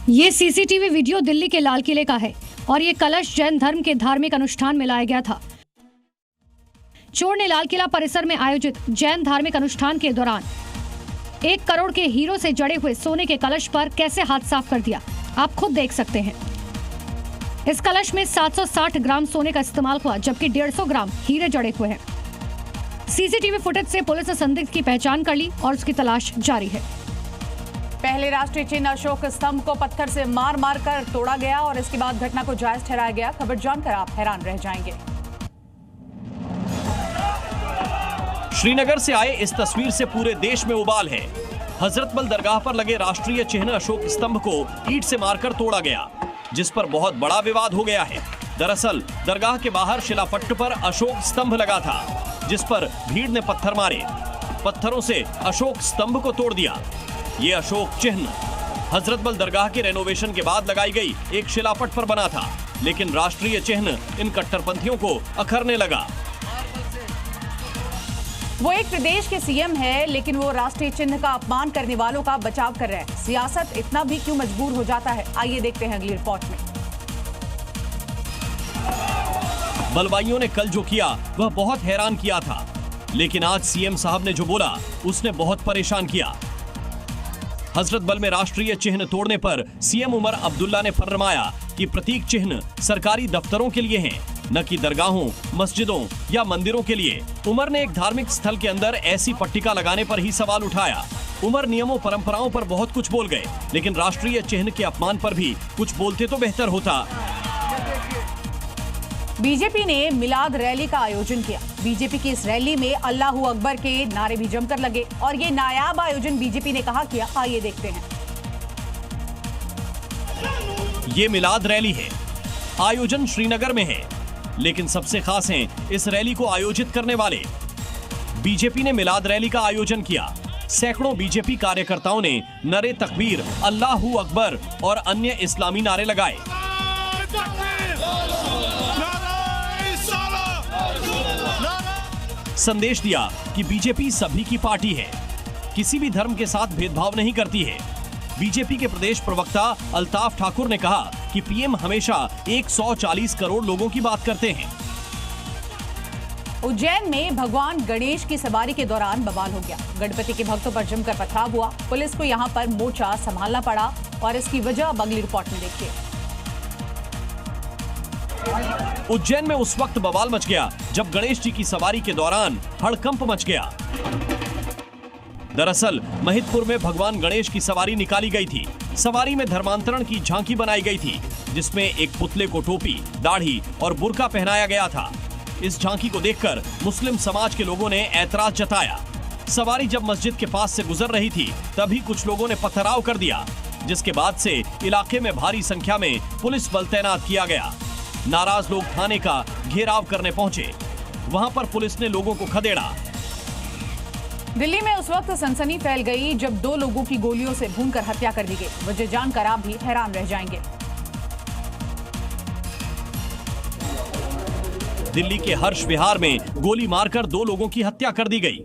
ये CCTV video Delhi के लाल किले का है और ये कलश जैन धर्म के धार्मिक अनुष्ठान में लाया गया था। चोर ने लाल किला परिसर में आयोजित जैन धार्मिक अनुष्ठान के दौरान 1 करोड़ के हीरो से जड़े हुए सोने के कलश पर कैसे हाथ साफ कर दिया, आप खुद देख सकते हैं। इस कलश में 760 ग्राम सोने का इस्तेमाल हुआ, जबकि 150 ग्राम हीरे जड़े हुए हैं। सीसीटीवी फुटेज से पुलिस ने संदिग्ध की पहचान कर ली और उसकी तलाश जारी है। पहले राष्ट्रीय चिन्ह अशोक स्तंभ को पत्थर से मार मार कर तोड़ा गया और इसके बाद घटना को जायज ठहराया गया। खबर जानकर आप हैरान रह जाएंगे। श्रीनगर से आए इस तस्वीर से पूरे देश में उबाल है। हजरतबल दरगाह पर लगे राष्ट्रीय चिन्ह अशोक स्तंभ को ईंट से मारकर तोड़ा गया, जिस पर बहुत बड़ा विवाद हो गया है। दरअसल दरगाह के बाहर शिलापट्ट पर अशोक स्तंभ लगा था, जिस पर भीड़ ने पत्थर मारे। पत्थरों से अशोक स्तंभ को तोड़ दिया। ये अशोक चिन्ह हजरतबल दरगाह के रेनोवेशन के बाद लगाई गई एक शिलापट्ट पर बना था, लेकिन राष्ट्रीय चिन्ह इन कट्टरपंथियों को अखरने लगा। वो एक प्रदेश के सीएम है, लेकिन वो राष्ट्रीय चिन्ह का अपमान करने वालों का बचाव कर रहे हैं। सियासत इतना भी क्यों मजबूर हो जाता है, आइए देखते हैं अगली रिपोर्ट में। बलवाइयों ने कल जो किया वह बहुत हैरान किया था, लेकिन आज सीएम साहब ने जो बोला उसने बहुत परेशान किया। हजरतबल में राष्ट्रीय चिन्ह तोड़ने पर सीएम उमर अब्दुल्ला ने फरमाया कि प्रतीक चिन्ह सरकारी दफ्तरों के लिए हैं, न कि दरगाहों, मस्जिदों या मंदिरों के लिए। उमर ने एक धार्मिक स्थल के अंदर ऐसी पट्टिका लगाने पर ही सवाल उठाया। उमर नियमों परंपराओं पर बहुत कुछ बोल गए, लेकिन राष्ट्रीय चिन्ह के अपमान पर भी कुछ बोलते तो बेहतर होता। बीजेपी ने मिलाद रैली का आयोजन किया। बीजेपी की इस रैली में अल्लाहू अकबर के नारे भी जमकर लगे और ये नायाब आयोजन बीजेपी ने कहा किया, आइए देखते हैं। ये मिलाद रैली है, आयोजन श्रीनगर में है, लेकिन सबसे खास हैं इस रैली को आयोजित करने वाले। बीजेपी ने मिलाद रैली का आयोजन किया। सैकड़ों बीजेपी कार्यकर्ताओं ने नरे तकबीर, अल्लाहू अकबर और अन्य इस्लामी नारे लगाए। संदेश दिया कि बीजेपी सभी की पार्टी है, किसी भी धर्म के साथ भेदभाव नहीं करती है। बीजेपी के प्रदेश प्रवक्ता अल्ताफ ठाकुर ने कहा कि पीएम हमेशा 140 करोड़ लोगों की बात करते हैं। उज्जैन में भगवान गणेश की सवारी के दौरान बवाल हो गया। गणपति के भक्तों पर जमकर पथराव हुआ। पुलिस को यहां पर मोर्चा संभालना पड़ा और इसकी वजह अब अगली रिपोर्ट में देखिए। उज्जैन में उस वक्त बवाल मच गया जब गणेश जी की सवारी के दौरान हड़कंप मच गया। दरअसल महिदपुर में भगवान गणेश की सवारी निकाली गई थी। सवारी में धर्मांतरण की झांकी बनाई गई थी, जिसमें एक पुतले को टोपी, दाढ़ी और बुर्का पहनाया गया था। इस झांकी को देखकर मुस्लिम समाज के लोगों ने ऐतराज जताया। सवारी जब मस्जिद के पास से गुजर रही थी, तभी कुछ लोगों ने पथराव कर दिया, जिसके बाद से इलाके में भारी संख्या में पुलिस बल तैनात किया गया। नाराज लोग थाने का घेराव करने पहुंचे। वहां पर पुलिस ने लोगों को खदेड़ा। दिल्ली में उस वक्त सनसनी फैल गई जब 2 लोगों की गोलियों से भूनकर हत्या कर दी गई। वजह जानकर आप भी हैरान रह जाएंगे। दिल्ली के हर्ष विहार में गोली मारकर 2 लोगों की हत्या कर दी गई।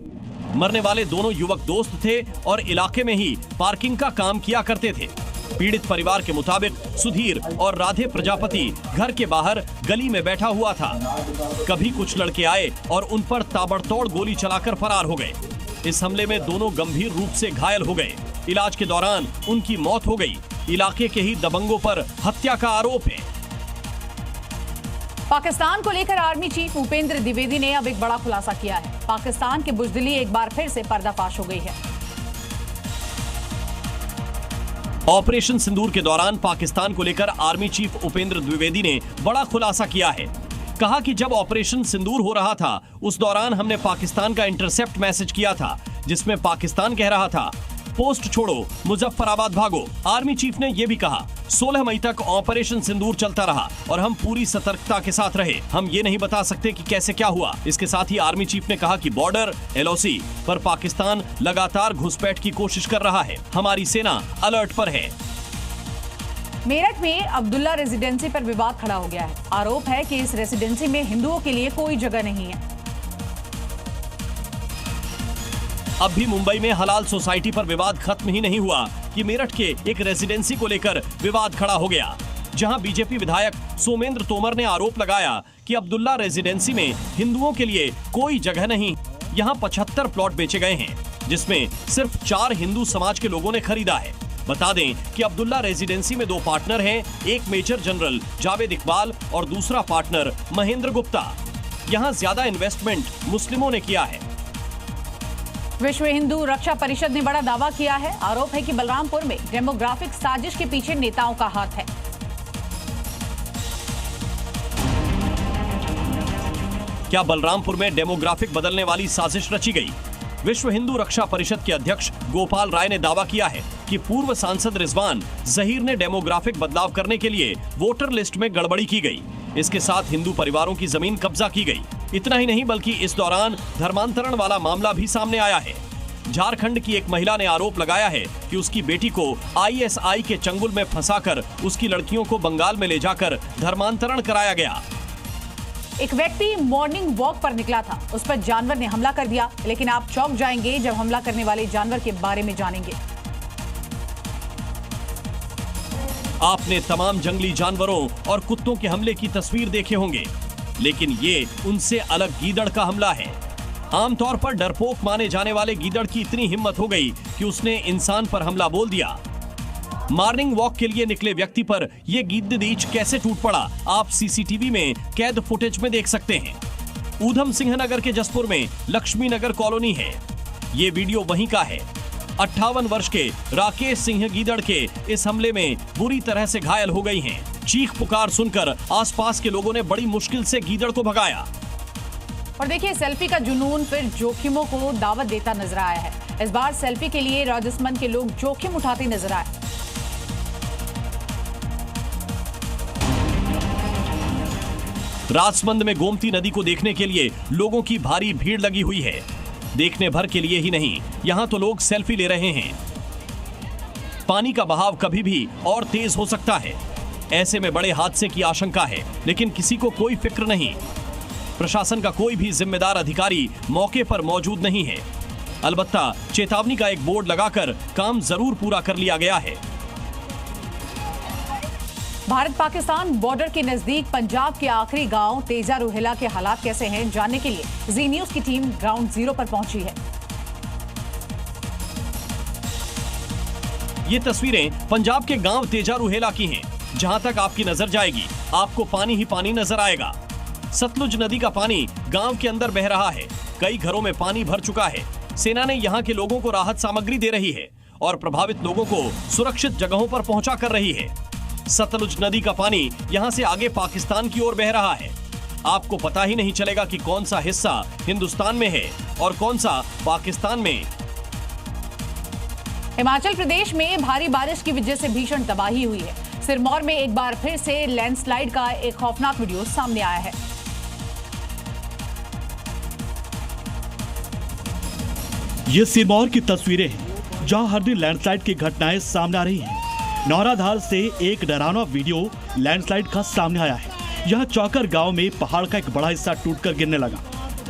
मरने वाले दोनों युवक दोस्त थे और इलाके में ही पार्किंग का काम किया करते थे। पीड़ित परिवार के मुताबिक सुधीर और राधे प्रजापति घर के बाहर गली में बैठा हुआ था। कभी कुछ लड़के आए और उन पर ताबड़तोड़ गोली चलाकर फरार हो गए। इस हमले में दोनों गंभीर रूप से घायल हो गए। इलाज के दौरान उनकी मौत हो गई। इलाके के ही दबंगों पर हत्या का आरोप है। पाकिस्तान को लेकर आर्मी चीफ उपेंद्र द्विवेदी ने अब एक बड़ा खुलासा किया है। पाकिस्तान की बुजदिली एक बार फिर से पर्दाफाश हो गई है। ऑपरेशन सिंदूर के दौरान पाकिस्तान को लेकर आर्मी चीफ उपेंद्र द्विवेदी ने बड़ा खुलासा किया है। कहा कि जब ऑपरेशन सिंदूर हो रहा था, उस दौरान हमने पाकिस्तान का इंटरसेप्ट मैसेज किया था, जिसमें पाकिस्तान कह रहा था, पोस्ट छोड़ो, मुजफ्फराबाद भागो। आर्मी चीफ ने यह भी कहा, 16 मई तक ऑपरेशन सिंदूर चलता रहा और हम पूरी सतर्कता के साथ रहे। हम ये नहीं बता सकते कि कैसे क्या हुआ। इसके साथ ही आर्मी चीफ ने कहा कि बॉर्डर LOC पर पाकिस्तान लगातार घुसपैठ की कोशिश कर रहा है। हमारी सेना अलर्ट पर है। मेरठ में अब्दुल्ला रेजिडेंसी पर विवाद खड़ा हो गया है। आरोप है कि इस रेजिडेंसी में हिंदुओं के लिए कोई जगह नहीं है। अब भी मुंबई में हलाल सोसाइटी पर विवाद खत्म ही नहीं हुआ। कि मेरठ के एक रेजिडेंसी को लेकर विवाद खड़ा हो गया, जहां बीजेपी विधायक सोमेंद्र तोमर ने आरोप लगाया कि अब्दुल्ला रेजिडेंसी में हिंदुओं के लिए कोई जगह नहीं। यहां 75 प्लॉट बेचे गए हैं, जिसमें सिर्फ 4 हिंदू समाज के लोगों ने खरीदा है। बता दें कि अब्दुल्ला रेजिडेंसी में 2 पार्टनर हैं, एक मेजर जनरल जावेद इकबाल और दूसरा पार्टनर महेंद्र गुप्ता। यहां ज्यादा इन्वेस्टमेंट मुस्लिमों ने किया है। विश्व हिंदू रक्षा परिषद ने बड़ा दावा किया है। आरोप है कि बलरामपुर में डेमोग्राफिक साजिश के पीछे नेताओं का हाथ है। क्या बलरामपुर में डेमोग्राफिक बदलने वाली साजिश रची गई? विश्व हिंदू रक्षा परिषद के अध्यक्ष गोपाल राय ने दावा किया है कि पूर्व सांसद रिजवान जहीर ने डेमोग्राफिक बदलाव करने के लिए वोटर लिस्ट में गड़बड़ी की गई। इसके साथ हिंदू परिवारों की जमीन कब्जा की गई। इतना ही नहीं बल्कि इस दौरान धर्मांतरण वाला मामला भी सामने आया है। झारखंड की एक महिला ने आरोप लगाया है कि उसकी बेटी को ISI के चंगुल में फंसाकर उसकी लड़कियों को बंगाल में ले जाकर धर्मांतरण कराया गया। एक व्यक्ति मॉर्निंग वॉक पर निकला था, उस पर जानवर ने हमला कर दिया, लेकिन आप चौंक जाएंगे जब हमला करने वाले जानवर के बारे में जानेंगे। आपने तमाम जंगली जानवरों और कुत्तों के हमले की तस्वीर देखे होंगे, लेकिन ये उनसे अलग गीदड़ का हमला है। आमतौर पर डरपोक माने जाने वाले गीदड़ की इतनी हिम्मत हो गई कि उसने इंसान पर हमला बोल दिया। मॉर्निंग वॉक के लिए निकले व्यक्ति पर यह गिद्धनीच कैसे टूट पड़ा, आप CCTV में कैद फुटेज में देख सकते हैं। ऊधम सिंह नगर के जसपुर में लक्ष्मी नगर कॉलोनी है। ये वीडियो वहीं का है। 58 वर्ष के राकेश सिंह गीदड़ के इस हमले में बुरी तरह से घायल हो गई हैं। चीख पुकार सुनकर आसपास के लोगों ने बड़ी मुश्किल से गीदड़ को भगाया। और देखिए, सेल्फी का जुनून फिर जोखिमों को दावत देता नजर आया है। इस बार सेल्फी के लिए राजस्थान के लोग जोखिम उठाते नजर आए। राजसमंद में गोमती नदी को देखने के लिए लोगों की भारी भीड़ लगी हुई है। देखने भर के लिए ही नहीं, यहां तो लोग सेल्फी ले रहे हैं। पानी का बहाव कभी भी और तेज हो सकता है। ऐसे में बड़े हादसे की आशंका है, लेकिन किसी को कोई फिक्र नहीं। प्रशासन का कोई भी जिम्मेदार अधिकारी मौके पर मौजूद नहीं है। अलबत्ता चेतावनी का एक बोर्ड लगाकर काम जरूर पूरा कर लिया गया है। भारत पाकिस्तान बॉर्डर के नजदीक पंजाब के आखिरी गांव तेजा रोहिला के हालात कैसे हैं, जानने के लिए जी न्यूज की टीम ग्राउंड जीरो पर पहुंची है। ये तस्वीरें पंजाब के गांव तेजा रोहिला की हैं। जहां तक आपकी नजर जाएगी, आपको पानी ही पानी नजर आएगा। सतलुज नदी का पानी गांव के अंदर बह रहा है। कई घरों में पानी भर चुका है। सेना ने यहां के लोगों को राहत सामग्री दे रही है और प्रभावित लोगों को सुरक्षित जगहों पर पहुंचा कर रही है। सतलुज नदी का पानी यहां से आगे पाकिस्तान की ओर बह रहा है। आपको पता ही नहीं चलेगा कि कौन सा हिस्सा हिंदुस्तान में है और कौन सा पाकिस्तान में। हिमाचल प्रदेश में भारी बारिश की वजह से भीषण तबाही हुई है। सिरमौर में एक बार फिर से लैंडस्लाइड का एक खौफनाक वीडियो सामने आया है। ये सिरमौर की तस्वीरें हैं, जहां हर दिन लैंडस्लाइड की घटनाएं सामने आ रही हैं। नौराधार से एक डरावना वीडियो लैंडस्लाइड का सामने आया है। यहाँ चौकर गांव में पहाड़ का एक बड़ा हिस्सा टूटकर गिरने लगा।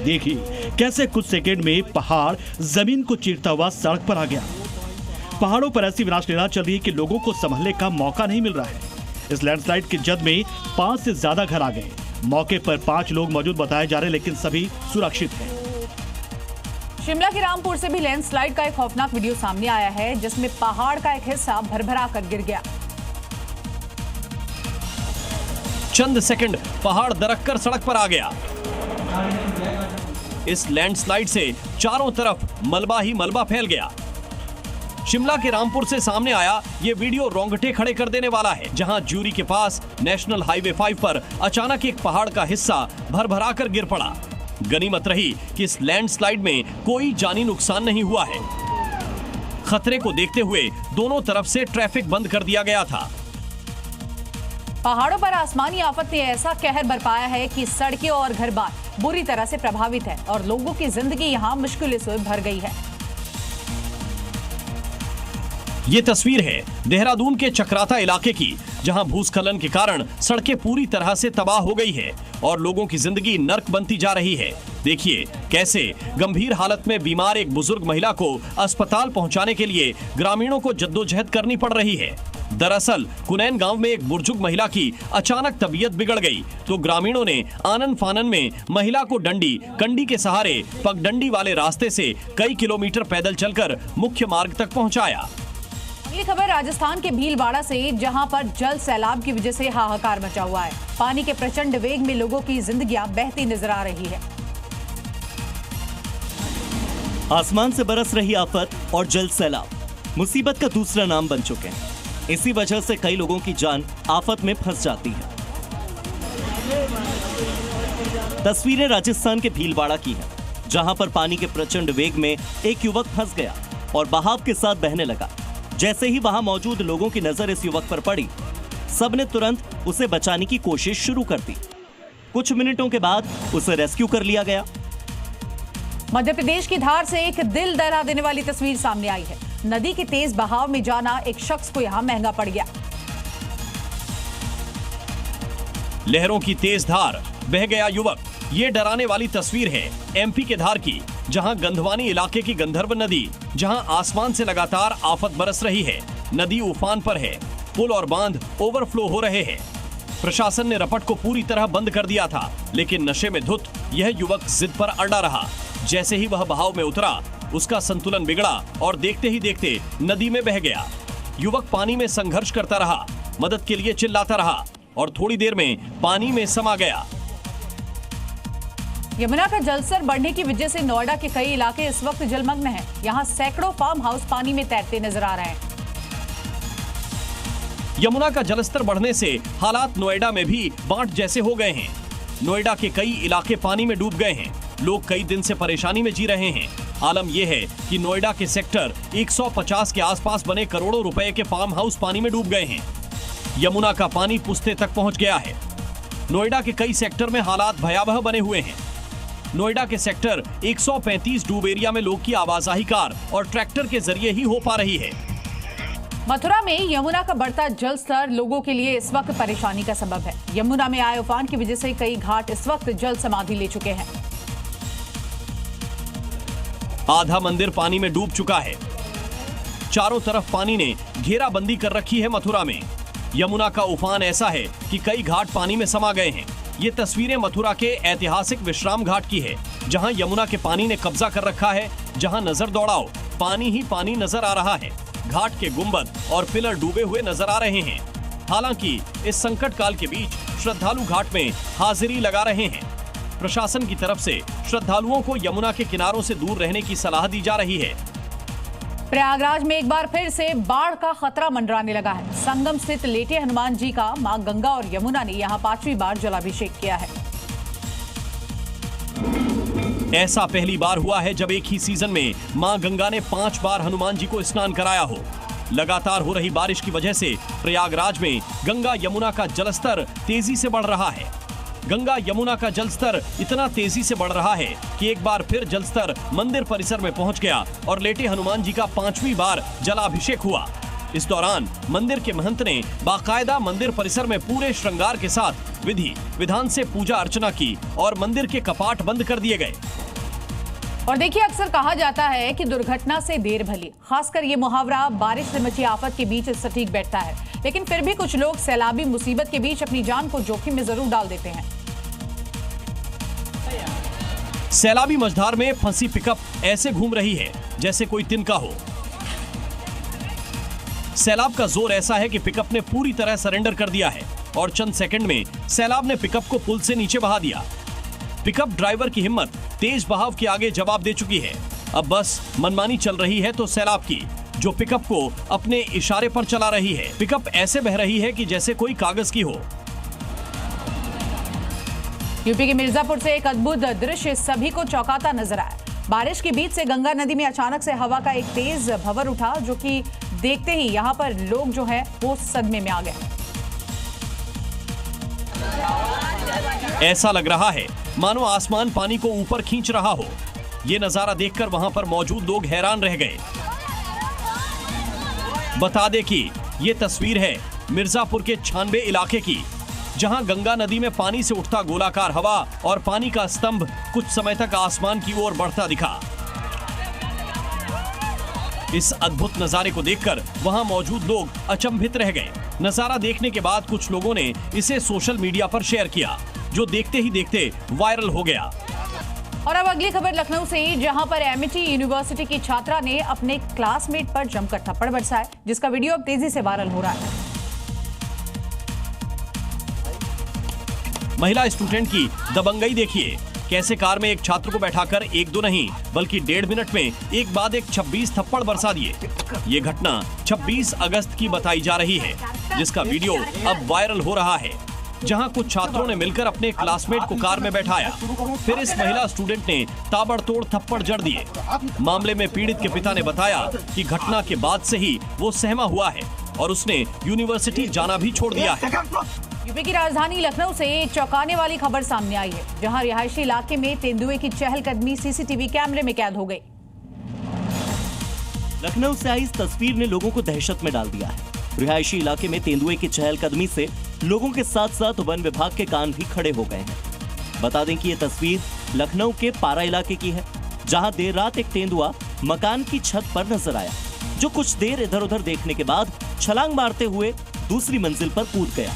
देखिए कैसे कुछ सेकंड में पहाड़ जमीन को चीरता हुआ सड़क पर आ गया। पहाड़ों पर ऐसी विनाश लीला चल रही है कि लोगों को संभलने का मौका नहीं मिल रहा है। इस लैंडस्लाइड की जद में 5 से ज्यादा घर आ गए। मौके पर 5 लोग मौजूद बताए जा रहे, लेकिन सभी सुरक्षित हैं। शिमला के रामपुर से भी लैंडस्लाइड का एक खौफनाक वीडियो सामने आया है, जिसमें पहाड़ का एक हिस्सा भरभरा कर गिर गया। चंद सेकंड पहाड़ दरककर सड़क पर आ गया। इस लैंडस्लाइड से चारों तरफ मलबा ही मलबा फैल गया। शिमला के रामपुर से सामने आया ये वीडियो रोंगटे खड़े कर देने वाला है, जहां ज्यूरी के पास नेशनल हाईवे 5 पर अचानक एक पहाड़ का हिस्सा भरभरा कर गिर पड़ा। गनीमत रही कि इस लैंडस्लाइड में कोई जानी नुकसान नहीं हुआ है। खतरे को देखते हुए दोनों तरफ से ट्रैफिक बंद कर दिया गया था। पहाड़ों पर आसमानी आफत ने ऐसा कहर बरपाया है कि सड़कें और घर-बार बुरी तरह से प्रभावित है और लोगों की जिंदगी यहां मुश्किलों से भर गई है। ये तस्वीर है देहरादून के चक्राता इलाके की, जहां भूस्खलन के कारण सड़कें पूरी तरह से तबाह हो गई है और लोगों की जिंदगी नर्क बनती जा रही है। देखिए कैसे गंभीर हालत में बीमार एक बुजुर्ग महिला को अस्पताल पहुंचाने के लिए ग्रामीणों को जद्दोजहद करनी पड़ रही है। दरअसल कुनैन गांव में एक बुजुर्ग महिला की अचानक तबीयत बिगड़ गई तो ग्रामीणों ने आनन फानन में महिला को कंडी के सहारे पगडंडी वाले रास्ते से कई किलोमीटर पैदल चलकर मुख्य मार्ग तक पहुंचाया। अगली खबर राजस्थान के भीलवाड़ा से, जहां पर जल सैलाब की वजह से हाहाकार मचा हुआ है। पानी के प्रचंड वेग में लोगों की जिंदगियां बहती नजर आ रही है। आसमान से बरस रही आफत और जल सैलाब मुसीबत का दूसरा नाम बन चुके हैं। इसी वजह से कई लोगों की जान आफत में फंस जाती है। तस्वीरें राजस्थान के भीलवाड़ा की हैं, जहां पर पानी के प्रचंड वेग में एक युवक फंस गया और बहाव के साथ बहने लगा। जैसे ही वहां मौजूद लोगों की नजर इस युवक पर पड़ी, सबने तुरंत उसे बचाने की कोशिश शुरू कर दी। कुछ मिनटों के बाद उसे रेस्क्यू कर लिया गया। मध्य प्रदेश की धार से एक दिल दहला देने वाली तस्वीर सामने आई है। नदी के तेज बहाव में जाना एक शख्स को यहां महंगा पड़ गया। लहरों की तेज धार, बह गया युवक। ये डराने वाली तस्वीर है एमपी के धार की, जहां गंधवानी इलाके की गंधर्व नदी, जहां आसमान से लगातार आफत बरस रही है। नदी उफान पर है, पुल और बांध ओवरफ्लो हो रहे हैं। प्रशासन ने रपट को पूरी तरह बंद कर दिया था, लेकिन नशे में धुत यह युवक जिद पर अड़ा रहा। जैसे ही वह बहाव में उतरा, उसका संतुलन बिगड़ा और देखते ही देखते नदी में बह गया। युवक पानी में संघर्ष करता रहा, मदद के लिए चिल्लाता रहा और थोड़ी देर में पानी में समा गया। यमुना का जलस्तर बढ़ने की वजह से नोएडा के कई इलाके इस वक्त जलमग्न हैं। यहां सैकड़ों फार्म हाउस पानी में तैरते नजर आ रहे हैं। यमुना का जलस्तर बढ़ने से हालात नोएडा में भी बांट जैसे हो गए हैं। नोएडा के कई इलाके पानी में डूब गए हैं। लोग कई दिन से परेशानी में जी रहे हैं। आलम यह है कि नोएडा के सेक्टर 150 के आसपास बने करोड़ों रुपए के फार्म हाउस पानी में डूब गए हैं। यमुना का पानी पुश्ते तक पहुंच गया है। नोएडा के कई सेक्टर में हालात भयावह बने हुए हैं। नोएडा के सेक्टर 135 डूब एरिया में लोग की आवाजाही कार और ट्रैक्टर के जरिए ही हो पा रही है। मथुरा में यमुना का बढ़ता जल स्तर लोगों के लिए इस वक्त परेशानी का सबब है। यमुना में आए उफान की वजह से कई घाट इस वक्त जल समाधि ले चुके हैं। आधा मंदिर पानी में डूब चुका है। चारों तरफ पानी ने घेराबंदी कर रखी है। मथुरा में यमुना का उफान ऐसा है कि कई घाट पानी में समा गए हैं। ये तस्वीरें मथुरा के ऐतिहासिक विश्राम घाट की है, जहां यमुना के पानी ने कब्जा कर रखा है। जहां नजर दौड़ाओ, पानी ही पानी नजर आ रहा है। घाट के गुंबद और पिलर डूबे हुए नजर आ रहे हैं। हालांकि इस संकट काल के बीच श्रद्धालु घाट में हाजिरी लगा रहे हैं। प्रशासन की तरफ से श्रद्धालुओं को यमुना के किनारों से दूर रहने की सलाह दी जा रही है। प्रयागराज में एक बार फिर से बाढ़ का खतरा मंडराने लगा है। संगम स्थित लेटे हनुमान जी का मां गंगा और यमुना ने यहां 5वीं बार जलाभिषेक किया है। ऐसा पहली बार हुआ है जब एक ही सीजन में मां गंगा ने 5 बार हनुमान जी को स्नान कराया हो। लगातार हो रही बारिश की वजह से प्रयागराज में गंगा यमुना का जलस्तर तेजी से बढ़ रहा है। गंगा यमुना का जलस्तर इतना तेजी से बढ़ रहा है कि एक बार फिर जलस्तर मंदिर परिसर में पहुंच गया और लेटे हनुमान जी का 5वीं बार जलाभिषेक हुआ। इस दौरान मंदिर के महंत ने बाकायदा मंदिर परिसर में पूरे श्रृंगार के साथ विधि विधान से पूजा अर्चना की और मंदिर के कपाट बंद कर दिए गए। और देखिए, अक्सर कहा जाता है कि दुर्घटना से देर भली। खासकर ये मुहावरा बारिश से मची आफत के बीच सटीक बैठता है, लेकिन फिर भी कुछ लोग सैलाबी मुसीबत के बीच अपनी जान को जोखिम में जरूर डाल देते हैं। सैलाबी मझधार में फंसी पिकअप ऐसे घूम रही है जैसे कोई तिनका हो। सैलाब का जोर ऐसा है कि पिकअप ने पूरी तरह सरेंडर कर दिया है और चंद सेकंड में सैलाब ने पिकअप को पुल से नीचे बहा दिया। पिकअप ड्राइवर की हिम्मत तेज बहाव के आगे जवाब दे चुकी है। अब बस मनमानी चल रही है तो सैलाब की, जो पिकअप को अपने इशारे पर चला रही है। पिकअप ऐसे बह रही है कि जैसे कोई कागज की हो। यूपी के मिर्जापुर से एक अद्भुत दृश्य सभी को चौंकाता नजर आया। बारिश के बीच से गंगा नदी में अचानक से हवा का एक तेज भंवर उठा, जो कि देखते ही यहाँ पर लोग जो है वो सदमे में आ गए। ऐसा लग रहा है मानो आसमान पानी को ऊपर खींच रहा हो। ये नजारा देखकर वहां पर मौजूद लोग हैरान रह गए। बता दें कि ये तस्वीर है मिर्जापुर के 96 इलाके की। जहां गंगा नदी में पानी से उठता गोलाकार हवा और पानी का स्तंभ कुछ समय तक आसमान की ओर बढ़ता दिखा। इस अद्भुत नजारे को देखकर वहां मौजूद लोग अचंभित रह गए। नजारा देखने के बाद कुछ लोगों ने इसे सोशल मीडिया पर शेयर किया, जो देखते ही देखते वायरल हो गया। और अब अगली खबर लखनऊ से, जहां पर एमिटी यूनिवर्सिटी की छात्रा ने अपने क्लासमेट पर जमकर थप्पड़ बरसाए, जिसका वीडियो अब तेजी से वायरल हो रहा है। महिला स्टूडेंट की दबंगई देखिए, कैसे कार में एक छात्र को बैठाकर एक दो नहीं बल्कि 1.5 मिनट में एक बाद एक 26 थप्पड़ बरसा दिए। ये घटना 26 अगस्त की बताई जा रही है, जिसका वीडियो अब वायरल हो रहा है, जहां कुछ छात्रों ने मिलकर अपने क्लासमेट को कार में बैठाया। फिर इस महिला स्टूडेंट ने ताबड़तोड़ थप्पड़ जड़ दिए। मामले में पीड़ित के पिता ने बताया कि घटना के बाद से ही वो सहमा हुआ है और उसने यूनिवर्सिटी जाना भी छोड़ दिया है। यूपी की राजधानी लखनऊ से एक चौंकाने वाली खबर सामने आई है, जहां रिहायशी इलाके में तेंदुए की चहलकदमी सीसीटीवी कैमरे में कैद हो गई। लखनऊ से आई इस तस्वीर ने लोगों को दहशत में डाल दिया है। रिहायशी इलाके में तेंदुए की चहलकदमी से लोगों के साथ साथ वन विभाग के कान भी खड़े हो गए हैं। बता दें कि ये तस्वीर लखनऊ के पारा इलाके की है, जहां देर रात एक तेंदुआ मकान की छत पर नजर आया, जो कुछ देर इधर उधर देखने के बाद छलांग मारते हुए दूसरी मंजिल पर कूद गया।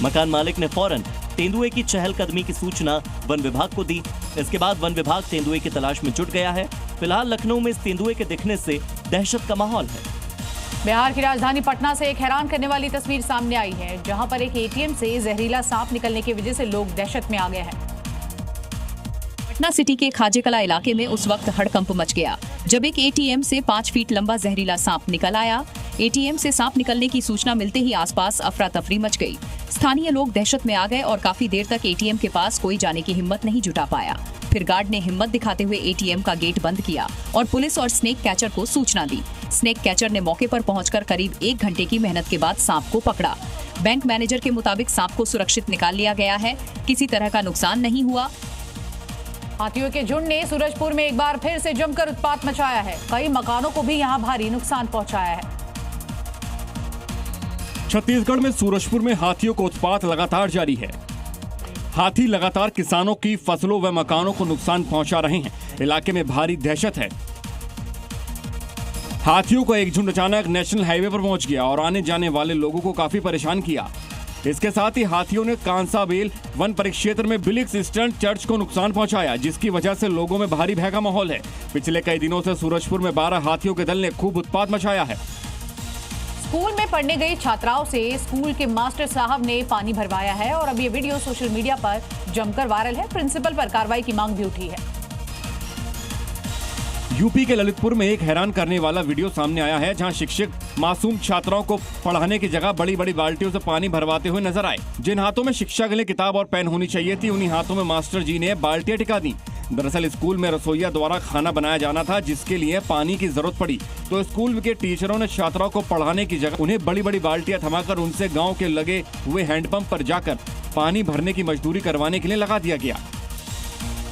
मकान मालिक ने फौरन तेंदुए की चहलकदमी की सूचना वन विभाग को दी। इसके बाद वन विभाग तेंदुए की तलाश में जुट गया है। फिलहाल लखनऊ में इस तेंदुए के दिखने से दहशत का माहौल है। बिहार की राजधानी पटना से एक हैरान करने वाली तस्वीर सामने आई है, जहां पर एक एटीएम से जहरीला सांप निकलने की वजह से लोग दहशत में आ गए हैं। पटना सिटी के खाजेकला इलाके में उस वक्त हड़कंप मच गया जब एक एटीएम से 5 फीट लंबा जहरीला सांप निकल आया। एटीएम से सांप निकलने की सूचना मिलते ही आसपास अफरा तफरी मच गई। स्थानीय लोग दहशत में आ गए और काफी देर तक एटीएम के पास कोई जाने की हिम्मत नहीं जुटा पाया। फिर गार्ड ने हिम्मत दिखाते हुए एटीएम का गेट बंद किया और पुलिस और स्नेक कैचर को सूचना दी। स्नेक कैचर ने मौके पर पहुंचकर करीब 1 घंटे की मेहनत के बाद सांप को पकड़ा। बैंक मैनेजर के मुताबिक सांप को सुरक्षित निकाल लिया गया है, किसी तरह का नुकसान नहीं हुआ। हाथियों के झुंड ने सूरजपुर में एक बार फिर से जमकर उत्पात मचाया है। कई मकानों को भी यहां भारी नुकसान पहुंचाया है। छत्तीसगढ़ में सूरजपुर में हाथियों का उत्पात लगातार जारी है। हाथी लगातार किसानों की फसलों व मकानों को नुकसान पहुंचा रहे हैं। इलाके में भारी दहशत है। हाथियों का एक झुंड अचानक नेशनल हाईवे पर पहुंच गया और आने जाने वाले लोगों को काफी परेशान किया। इसके साथ ही हाथियों ने कांसाबेल वन परिक्षेत्र में बिलिक्स ईस्टर्न चर्च को नुकसान पहुंचाया, जिसकी वजह से लोगों में भारी भय का माहौल है। पिछले कई दिनों से सूरजपुर में 12 हाथियों के दल ने खूब उत्पात मचाया है। स्कूल में पढ़ने गई छात्राओं से स्कूल के मास्टर साहब ने पानी भरवाया है और अब ये वीडियो सोशल मीडिया पर जमकर वायरल है। प्रिंसिपल पर कार्रवाई की मांग भी उठी है। यूपी के ललितपुर में एक हैरान करने वाला वीडियो सामने आया है, जहां शिक्षक मासूम छात्राओं को पढ़ाने की जगह बड़ी बड़ी बाल्टियों से पानी भरवाते हुए नजर आए। जिन हाथों में शिक्षा के लिए किताब और पेन होनी चाहिए थी, उन्हीं हाथों में मास्टर जी ने बाल्टियां टिका दी। दरअसल स्कूल में रसोइया द्वारा खाना बनाया जाना था, जिसके लिए पानी की जरूरत पड़ी, तो स्कूल के टीचरों ने छात्राओं को पढ़ाने की जगह उन्हें बड़ी बड़ी बाल्टियां थमाकर उनसे गाँव के लगे हुए हैंडपंप पर जाकर पानी भरने की मजदूरी करवाने के लिए लगा दिया गया।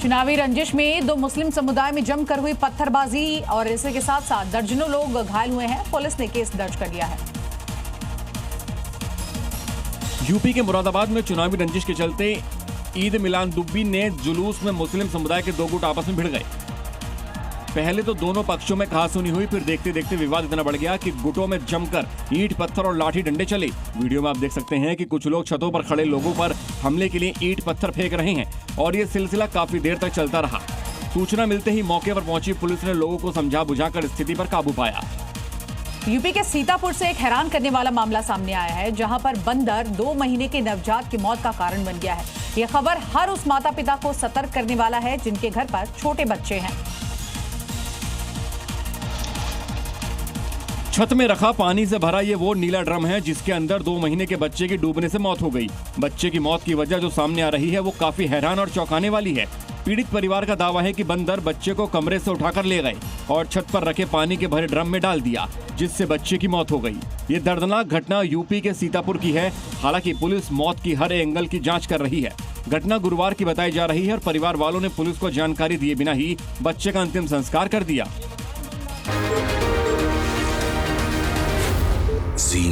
चुनावी रंजिश में 2 मुस्लिम समुदाय में जमकर हुई पत्थरबाजी और इसी के साथ साथ दर्जनों लोग घायल हुए हैं। पुलिस ने केस दर्ज कर लिया है। यूपी के मुरादाबाद में चुनावी रंजिश के चलते ईद मिलान दुब्बी ने जुलूस में मुस्लिम समुदाय के 2 गुट आपस में भिड़ गए। पहले तो दोनों पक्षों में कहासुनी हुई, फिर देखते देखते विवाद इतना बढ़ गया कि गुटों में जमकर ईंट पत्थर और लाठी डंडे चले। वीडियो में आप देख सकते हैं कि कुछ लोग छतों पर खड़े लोगों पर हमले के लिए ईंट पत्थर फेंक रहे हैं और ये सिलसिला काफी देर तक चलता रहा। सूचना मिलते ही मौके पर पहुंची पुलिस ने लोगों को समझा बुझाकर स्थिति पर काबू पाया। यूपी के सीतापुर से एक हैरान करने वाला मामला सामने आया है, जहां पर बंदर 2 महीने के नवजात की मौत का कारण बन गया है। यह खबर हर उस माता पिता को सतर्क करने वाला है जिनके घर पर छोटे बच्चे हैं। छत में रखा पानी से भरा ये वो नीला ड्रम है जिसके अंदर 2 महीने के बच्चे की डूबने से मौत हो गई। बच्चे की मौत की वजह जो सामने आ रही है वो काफी हैरान और चौंकाने वाली है। पीड़ित परिवार का दावा है कि बंदर बच्चे को कमरे से उठाकर ले गए और छत पर रखे पानी के भरे ड्रम में डाल दिया, जिससे बच्चे की मौत हो गई। ये दर्दनाक घटना यूपी के सीतापुर की है। हालांकि पुलिस मौत की हर एंगल की जांच कर रही है। घटना गुरुवार की बताई जा रही है और परिवार वालों ने पुलिस को जानकारी दिए बिना ही बच्चे का अंतिम संस्कार कर दिया। जी